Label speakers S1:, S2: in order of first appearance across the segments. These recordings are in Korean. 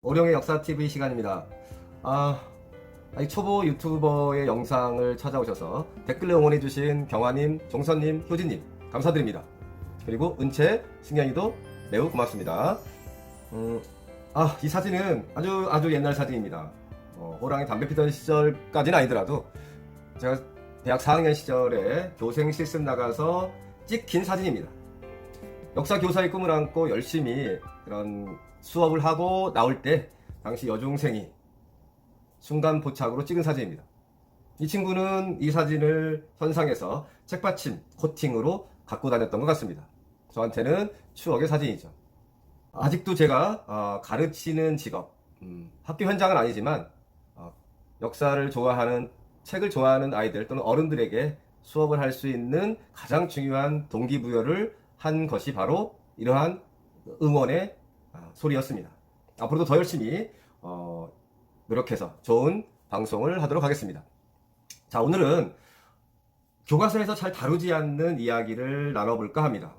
S1: 오룡의 역사TV 시간입니다. 아직 초보 유튜버의 영상을 찾아오셔서 댓글로 응원해주신 경화님, 종선님, 효진님 감사드립니다. 그리고 은채, 승현이도 매우 고맙습니다. 이 사진은 아주 옛날 사진입니다. 호랑이 담배 피던 시절까지는 아니더라도 제가 대학 4학년 시절에 교생 실습 나가서 찍힌 사진입니다. 역사 교사의 꿈을 안고 열심히 그런 수업을 하고 나올 때 당시 여중생이 순간 포착으로 찍은 사진입니다. 이 친구는 이 사진을 현상에서 책받침, 코팅으로 갖고 다녔던 것 같습니다. 저한테는 추억의 사진이죠. 아직도 제가 가르치는 직업, 학교 현장은 아니지만 역사를 좋아하는, 책을 좋아하는 아이들 또는 어른들에게 수업을 할 수 있는 가장 중요한 동기부여를 한 것이 바로 이러한 응원의 소리였습니다. 앞으로도 더 열심히 노력해서 좋은 방송을 하도록 하겠습니다. 자, 오늘은 교과서에서 잘 다루지 않는 이야기를 나눠볼까 합니다.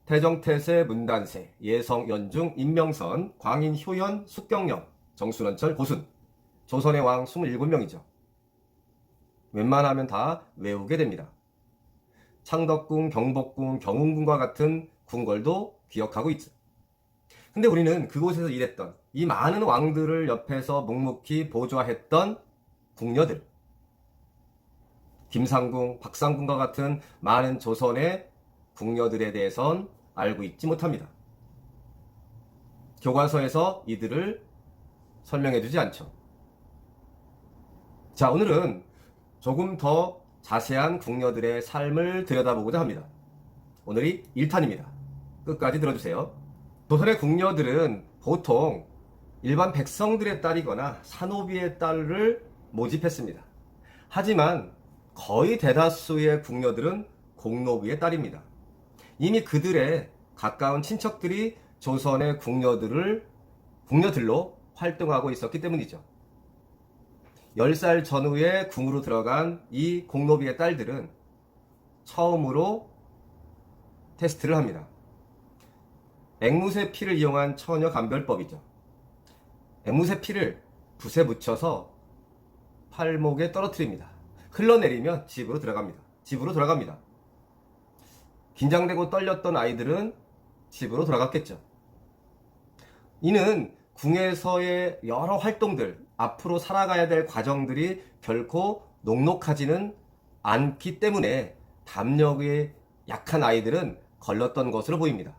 S1: 태정태세, 문단세, 예성, 연중, 임명선, 광인, 효연, 숙경영, 정순원철, 고순, 조선의 왕 27명이죠. 웬만하면 다 외우게 됩니다. 창덕궁, 경복궁, 경운궁과 같은 궁궐도 기억하고 있죠. 근데 우리는 그곳에서 일했던 이 많은 왕들을 옆에서 묵묵히 보좌했던 궁녀들, 김상궁, 박상궁과 같은 많은 조선의 궁녀들에 대해선 알고 있지 못합니다. 교과서에서 이들을 설명해주지 않죠. 자, 오늘은 조금 더 자세한 궁녀들의 삶을 들여다보고자 합니다. 오늘이 1탄입니다. 끝까지 들어주세요. 조선의 궁녀들은 보통 일반 백성들의 딸이거나 산호비의 딸을 모집했습니다. 하지만 거의 대다수의 궁녀들은 공노비의 딸입니다. 이미 그들의 가까운 친척들이 조선의 궁녀들로 활동하고 있었기 때문이죠. 10살 전후에 궁으로 들어간 이 공노비의 딸들은 처음으로 테스트를 합니다. 앵무새 피를 이용한 처녀 감별법이죠. 앵무새 피를 붓에 묻혀서 팔목에 떨어뜨립니다. 흘러내리면 집으로 들어갑니다. 긴장되고 떨렸던 아이들은 집으로 돌아갔겠죠. 이는 궁에서의 여러 활동들, 앞으로 살아가야 될 과정들이 결코 녹록하지는 않기 때문에 담력이 약한 아이들은 걸렸던 것으로 보입니다.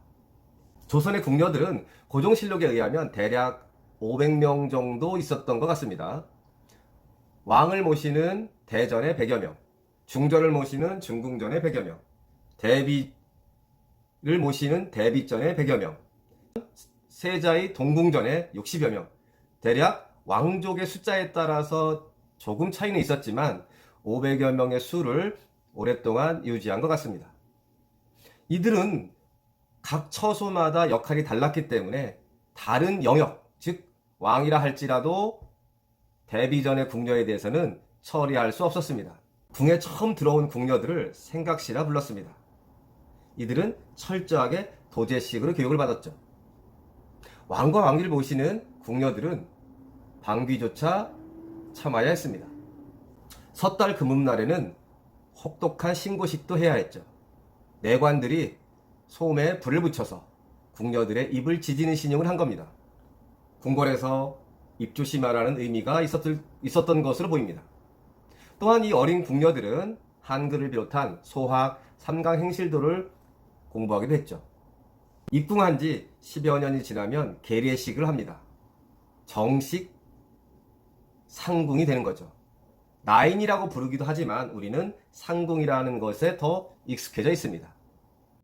S1: 조선의 궁녀들은 고종실록에 의하면 대략 500명 정도 있었던 것 같습니다. 왕을 모시는 대전에 100여 명, 중전을 모시는 중궁전에 100여 명, 대비를 모시는 대비전에 100여 명, 세자의 동궁전에 60여 명, 대략 왕족의 숫자에 따라서 조금 차이는 있었지만 500여 명의 수를 오랫동안 유지한 것 같습니다. 이들은 각 처소마다 역할이 달랐기 때문에 다른 영역, 즉 왕이라 할지라도 대비전의 궁녀에 대해서는 처리할 수 없었습니다. 궁에 처음 들어온 궁녀들을 생각시라 불렀습니다. 이들은 철저하게 도제식으로 교육을 받았죠. 왕과 왕비를 모시는 궁녀들은 방귀조차 참아야 했습니다. 섣달 금음날에는 혹독한 신고식도 해야 했죠. 내관들이 소음에 불을 붙여서 궁녀들의 입을 지지는 신용을 한 겁니다. 궁궐에서 입 조심하라는 의미가 있었던 것으로 보입니다. 또한 이 어린 궁녀들은 한글을 비롯한 소학, 삼강 행실도를 공부하기도 했죠. 입궁한 지 10여 년이 지나면 계례식을 합니다. 정식 상궁이 되는 거죠. 나인이라고 부르기도 하지만 우리는 상궁이라는 것에 더 익숙해져 있습니다.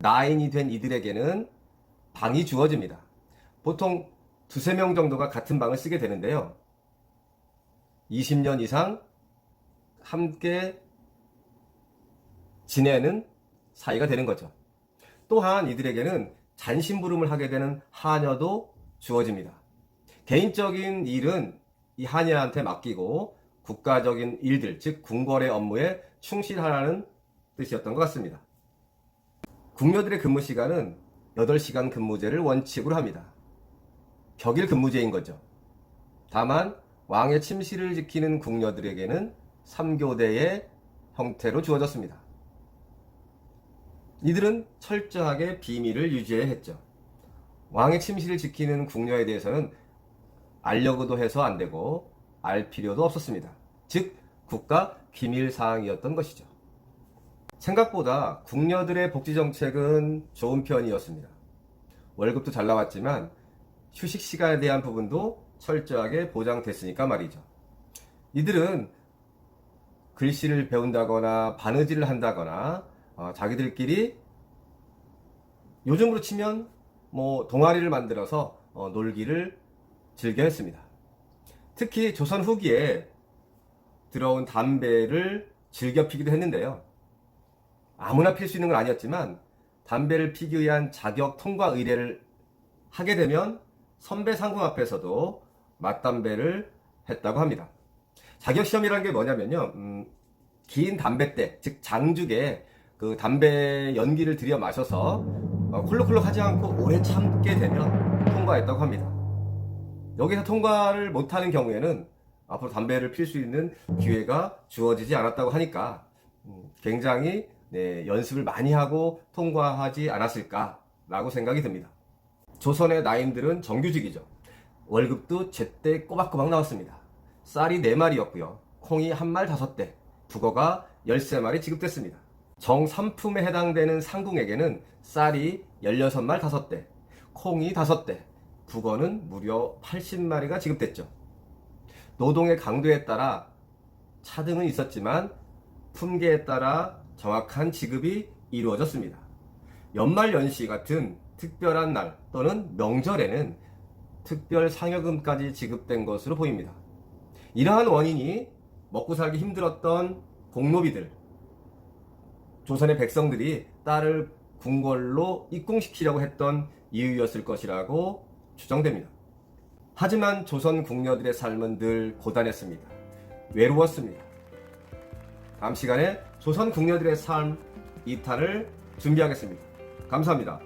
S1: 나인이 된 이들에게는 방이 주어집니다. 보통 2~3명 정도가 같은 방을 쓰게 되는데요. 20년 이상 함께 지내는 사이가 되는 거죠. 또한 이들에게는 잔심부름을 하게 되는 하녀도 주어집니다. 개인적인 일은 이 하녀한테 맡기고 국가적인 일들, 즉 궁궐의 업무에 충실하라는 뜻이었던 것 같습니다. 궁녀들의 근무 시간은 8시간 근무제를 원칙으로 합니다. 격일 근무제인 거죠. 다만 왕의 침실을 지키는 궁녀들에게는 3교대의 형태로 주어졌습니다. 이들은 철저하게 비밀을 유지해야 했죠. 왕의 침실을 지키는 궁녀에 대해서는 알려고도 해서 안 되고 알 필요도 없었습니다. 즉 국가 기밀 사항이었던 것이죠. 생각보다 궁녀들의 복지 정책은 좋은 편이었습니다. 월급도 잘 나왔지만 휴식 시간에 대한 부분도 철저하게 보장됐으니까 말이죠. 이들은 글씨를 배운다거나 바느질을 한다거나 자기들끼리 요즘으로 치면 동아리를 만들어서 놀기를 즐겨 했습니다. 특히 조선 후기에 들어온 담배를 즐겨 피기도 했는데요. 아무나 필 수 있는 건 아니었지만 담배를 피기 위한 자격 통과 의뢰를 하게 되면 선배 상궁 앞에서도 맞담배를 했다고 합니다. 자격시험이라는 게 뭐냐면요. 긴 담뱃대, 즉 장죽에 그 담배 연기를 들여 마셔서 콜록콜록 하지 않고 오래 참게 되면 통과했다고 합니다. 여기서 통과를 못하는 경우에는 앞으로 담배를 필 수 있는 기회가 주어지지 않았다고 하니까 굉장히 연습을 많이 하고 통과하지 않았을까라고 생각이 듭니다. 조선의 나인들은 정규직이죠. 월급도 제때 꼬박꼬박 나왔습니다. 쌀이 4마리였고요. 콩이 1말 5대, 북어가 13마리 지급됐습니다. 정삼품에 해당되는 상궁에게는 쌀이 16말 5대, 콩이 5대, 북어는 무려 80마리가 지급됐죠. 노동의 강도에 따라 차등은 있었지만 품계에 따라 정확한 지급이 이루어졌습니다. 연말연시 같은 특별한 날 또는 명절에는 특별 상여금까지 지급된 것으로 보입니다. 이러한 원인이 먹고 살기 힘들었던 공노비들, 조선의 백성들이 딸을 궁궐로 입궁시키려고 했던 이유였을 것이라고 추정됩니다. 하지만 조선 궁녀들의 삶은 늘 고단했습니다. 외로웠습니다. 다음 시간에 조선 궁녀들의 삶 2탄을 준비하겠습니다. 감사합니다.